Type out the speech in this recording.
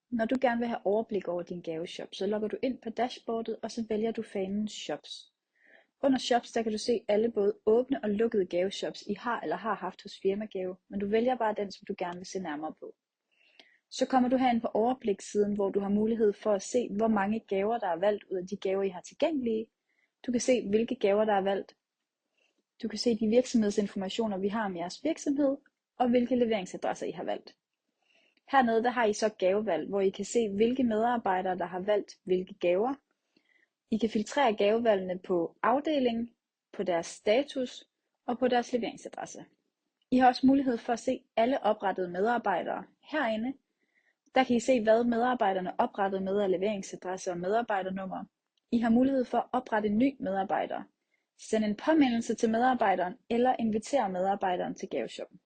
Når du gerne vil have overblik over din gaveshop, så logger du ind på dashboardet, og så vælger du fanen Shops. Under Shops, der kan du se alle både åbne og lukkede gaveshops, I har eller har haft hos Firmagave, men du vælger bare den, som du gerne vil se nærmere på. Så kommer du herind på overblikssiden, hvor du har mulighed for at se, hvor mange gaver, der er valgt ud af de gaver, I har tilgængelige. Du kan se, hvilke gaver, der er valgt. Du kan se de virksomhedsinformationer, vi har om jeres virksomhed, og hvilke leveringsadresser, I har valgt. Hernede der har I så gavevalg, hvor I kan se, hvilke medarbejdere, der har valgt hvilke gaver. I kan filtrere gavevalgene på afdeling, på deres status og på deres leveringsadresse. I har også mulighed for at se alle oprettede medarbejdere herinde. Der kan I se, hvad medarbejderne oprettede med af leveringsadresse og medarbejdernummer. I har mulighed for at oprette en ny medarbejder, sende en påmindelse til medarbejderen eller invitere medarbejderen til gaveshoppen.